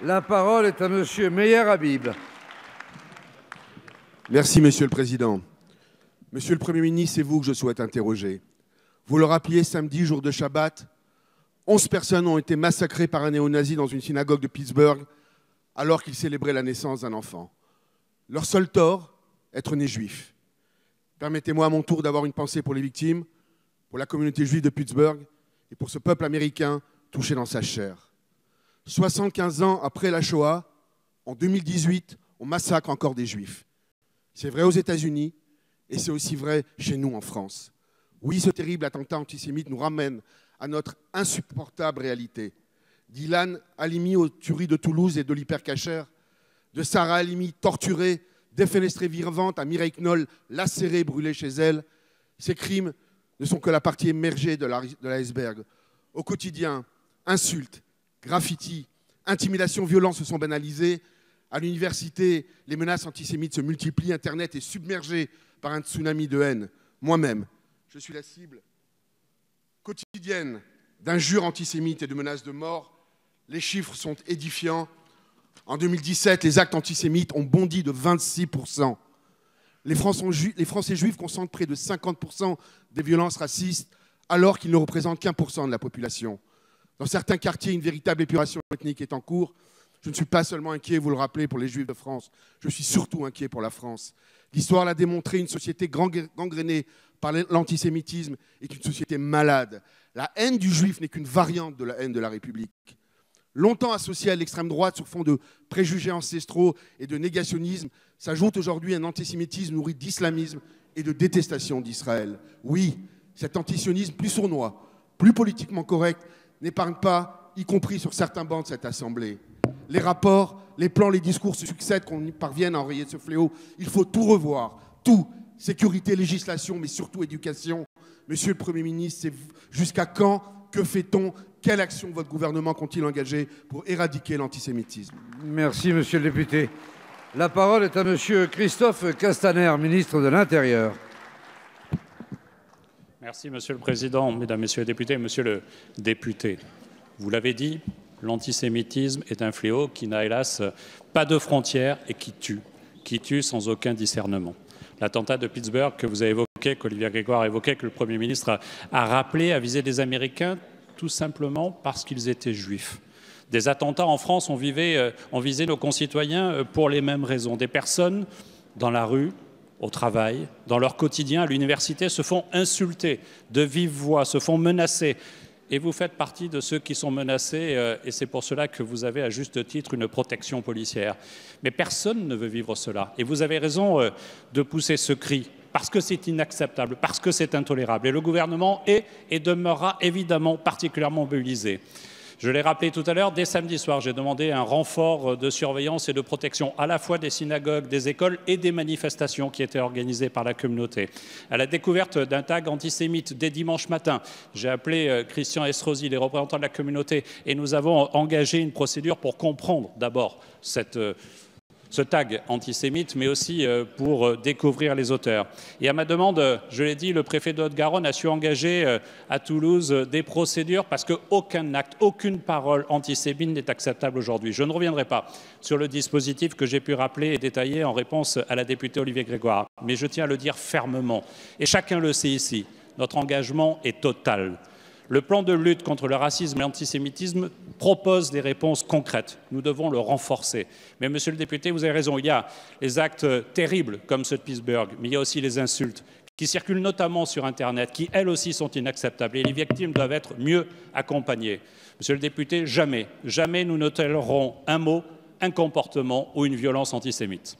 La parole est à Monsieur Meyer Habib. Merci, Monsieur le Président. Monsieur le Premier ministre, c'est vous que je souhaite interroger. Vous le rappeliez samedi, jour de Shabbat, 11 personnes ont été massacrées par un néo-nazi dans une synagogue de Pittsburgh alors qu'ils célébraient la naissance d'un enfant. Leur seul tort, être nés juifs. Permettez-moi à mon tour d'avoir une pensée pour les victimes, pour la communauté juive de Pittsburgh et pour ce peuple américain touché dans sa chair. 75 ans après la Shoah, en 2018, on massacre encore des juifs. C'est vrai aux États-Unis et c'est aussi vrai chez nous en France. Oui, ce terrible attentat antisémite nous ramène à notre insupportable réalité. D'Ilan Halimi aux tueries de Toulouse et de l'hypercacher, de Sarah Halimi torturée, défenestrée vivante, à Mireille Knoll lacérée, brûlée chez elle. Ces crimes ne sont que la partie émergée de l'iceberg. Au quotidien, insultes, graffitis, intimidations, violences se sont banalisées. À l'université, les menaces antisémites se multiplient. Internet est submergé par un tsunami de haine. Moi-même, je suis la cible quotidienne d'injures antisémites et de menaces de mort. Les chiffres sont édifiants. En 2017, les actes antisémites ont bondi de 26%. Les Français juifs concentrent près de 50% des violences racistes, alors qu'ils ne représentent qu'1% de la population. Dans certains quartiers, une véritable épuration ethnique est en cours. Je ne suis pas seulement inquiet, vous le rappelez, pour les Juifs de France. Je suis surtout inquiet pour la France. L'histoire l'a démontré, une société gangrénée par l'antisémitisme est une société malade. La haine du juif n'est qu'une variante de la haine de la République. Longtemps associée à l'extrême droite sur fond de préjugés ancestraux et de négationnisme, s'ajoute aujourd'hui un antisémitisme nourri d'islamisme et de détestation d'Israël. Oui, cet antisionisme plus sournois, plus politiquement correct, n'épargne pas, y compris sur certains bancs de cette Assemblée. Les rapports, les plans, les discours se succèdent, qu'on parvienne à enrayer ce fléau. Il faut tout revoir, tout. Sécurité, législation, mais surtout éducation. Monsieur le Premier ministre, jusqu'à quand? Que fait-on? Quelle action votre gouvernement compte-t-il engager pour éradiquer l'antisémitisme? Merci, monsieur le député. La parole est à monsieur Christophe Castaner, ministre de l'Intérieur. Merci, Monsieur le Président, Mesdames, Messieurs les députés. Monsieur le député, vous l'avez dit, l'antisémitisme est un fléau qui n'a hélas pas de frontières et qui tue sans aucun discernement. L'attentat de Pittsburgh que vous avez évoqué, qu'Olivier Grégoire a évoqué, que le Premier ministre a rappelé, a visé des Américains tout simplement parce qu'ils étaient juifs. Des attentats en France ont visé nos concitoyens pour les mêmes raisons. Des personnes dans la rue, au travail, dans leur quotidien, à l'université, se font insulter de vive voix, se font menacer. Et vous faites partie de ceux qui sont menacés, et c'est pour cela que vous avez à juste titre une protection policière. Mais personne ne veut vivre cela. Et vous avez raison de pousser ce cri, parce que c'est inacceptable, parce que c'est intolérable. Et le gouvernement est et demeurera évidemment particulièrement mobilisé. Je l'ai rappelé tout à l'heure, dès samedi soir, j'ai demandé un renfort de surveillance et de protection à la fois des synagogues, des écoles et des manifestations qui étaient organisées par la communauté. À la découverte d'un tag antisémite dès dimanche matin, j'ai appelé Christian Estrosi, les représentants de la communauté, et nous avons engagé une procédure pour comprendre d'abord ce tag antisémite, mais aussi pour découvrir les auteurs. Et à ma demande, je l'ai dit, le préfet de Haute-Garonne a su engager à Toulouse des procédures parce qu'aucun acte, aucune parole antisémite n'est acceptable aujourd'hui. Je ne reviendrai pas sur le dispositif que j'ai pu rappeler et détailler en réponse à la députée Olivier Grégoire, mais je tiens à le dire fermement. Et chacun le sait ici, notre engagement est total. Le plan de lutte contre le racisme et l'antisémitisme propose des réponses concrètes. Nous devons le renforcer. Mais, monsieur le député, vous avez raison, il y a les actes terribles comme ceux de Pittsburgh, mais il y a aussi les insultes qui circulent notamment sur Internet, qui, elles aussi, sont inacceptables. Et les victimes doivent être mieux accompagnées. Monsieur le député, jamais nous ne tolérerons un mot, un comportement ou une violence antisémite.